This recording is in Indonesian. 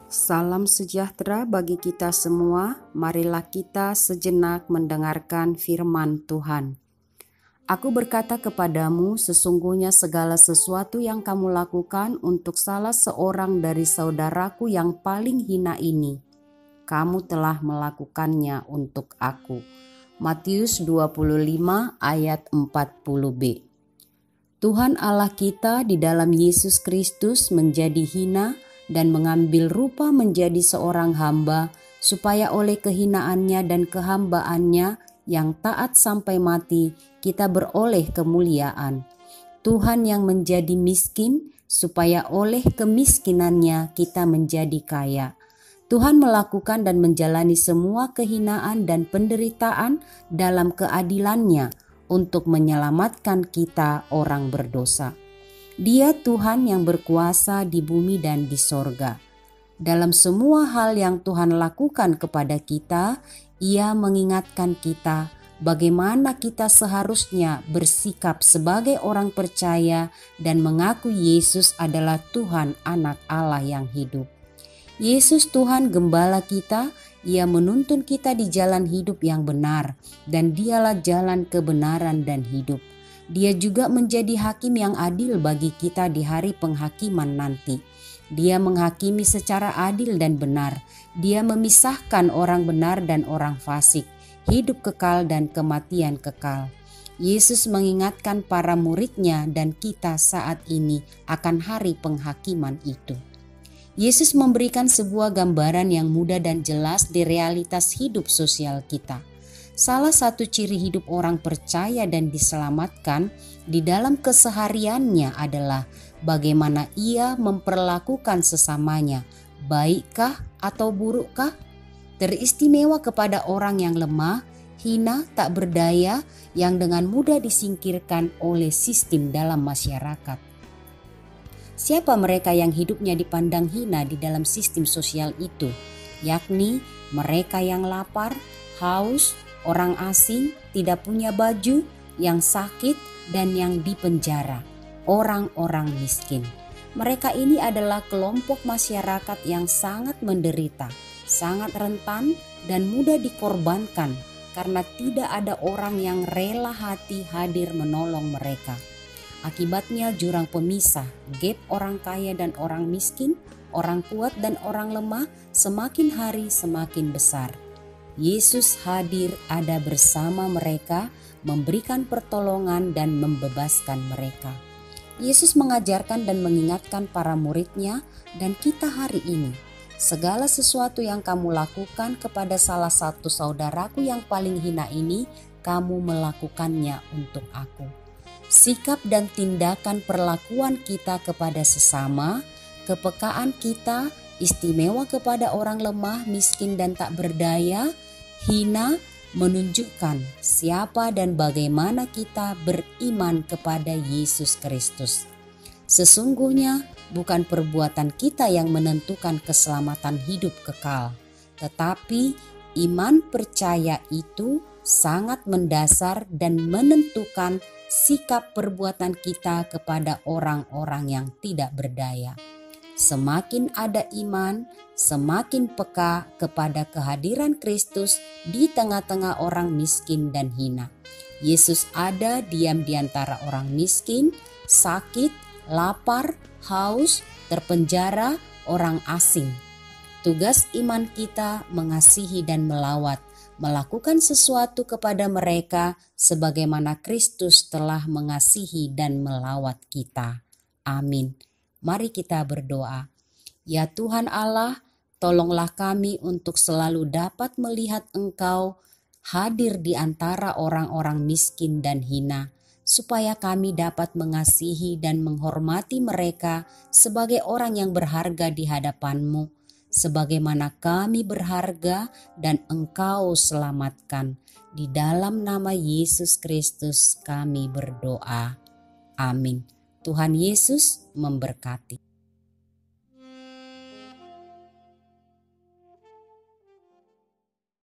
Salam sejahtera bagi kita semua. Marilah kita sejenak mendengarkan firman Tuhan. Aku berkata kepadamu, sesungguhnya segala sesuatu yang kamu lakukan untuk salah seorang dari saudaraku yang paling hina ini, kamu telah melakukannya untuk aku. Matius 25 ayat 40b. Tuhan Allah kita di dalam Yesus Kristus menjadi hina dan mengambil rupa menjadi seorang hamba, supaya oleh kehinaannya dan kehambaannya yang taat sampai mati, kita beroleh kemuliaan. Tuhan yang menjadi miskin, supaya oleh kemiskinannya kita menjadi kaya. Tuhan melakukan dan menjalani semua kehinaan dan penderitaan dalam keadilannya untuk menyelamatkan kita orang berdosa. Dia Tuhan yang berkuasa di bumi dan di sorga. Dalam semua hal yang Tuhan lakukan kepada kita, Ia mengingatkan kita bagaimana kita seharusnya bersikap sebagai orang percaya dan mengaku Yesus adalah Tuhan Anak Allah yang hidup. Yesus Tuhan Gembala kita, Ia menuntun kita di jalan hidup yang benar, dan Dialah jalan kebenaran dan hidup. Dia juga menjadi hakim yang adil bagi kita di hari penghakiman nanti. Dia menghakimi secara adil dan benar. Dia memisahkan orang benar dan orang fasik, hidup kekal dan kematian kekal. Yesus mengingatkan para murid-Nya dan kita saat ini akan hari penghakiman itu. Yesus memberikan sebuah gambaran yang mudah dan jelas di realitas hidup sosial kita. Salah satu ciri hidup orang percaya dan diselamatkan di dalam kesehariannya adalah bagaimana ia memperlakukan sesamanya, baikkah atau burukkah, teristimewa kepada orang yang lemah, hina, tak berdaya, yang dengan mudah disingkirkan oleh sistem dalam masyarakat. Siapa mereka yang hidupnya dipandang hina di dalam sistem sosial itu? Yakni mereka yang lapar, haus, orang asing, tidak punya baju, yang sakit, dan yang dipenjara, orang-orang miskin. Mereka ini adalah kelompok masyarakat yang sangat menderita, sangat rentan, dan mudah dikorbankan karena tidak ada orang yang rela hati hadir menolong mereka. Akibatnya jurang pemisah, gap orang kaya dan orang miskin, orang kuat dan orang lemah semakin hari semakin besar. Yesus hadir ada bersama mereka, memberikan pertolongan dan membebaskan mereka. Yesus mengajarkan dan mengingatkan para murid-Nya dan kita hari ini. Segala sesuatu yang kamu lakukan kepada salah satu saudaraku yang paling hina ini, kamu melakukannya untuk aku. Sikap dan tindakan perlakuan kita kepada sesama, kepekaan kita, istimewa kepada orang lemah, miskin dan tak berdaya, hina, menunjukkan siapa dan bagaimana kita beriman kepada Yesus Kristus. Sesungguhnya bukan perbuatan kita yang menentukan keselamatan hidup kekal, tetapi iman percaya itu sangat mendasar dan menentukan sikap perbuatan kita kepada orang-orang yang tidak berdaya. Semakin ada iman, semakin peka kepada kehadiran Kristus di tengah-tengah orang miskin dan hina. Yesus ada diam di antara orang miskin, sakit, lapar, haus, terpenjara, orang asing. Tugas iman kita mengasihi dan melawat, melakukan sesuatu kepada mereka sebagaimana Kristus telah mengasihi dan melawat kita. Amin. Mari kita berdoa. Ya Tuhan Allah, tolonglah kami untuk selalu dapat melihat Engkau hadir di antara orang-orang miskin dan hina, supaya kami dapat mengasihi dan menghormati mereka sebagai orang yang berharga di hadapan-Mu, sebagaimana kami berharga dan Engkau selamatkan. Di dalam nama Yesus Kristus kami berdoa. Amin. Tuhan Yesus memberkati.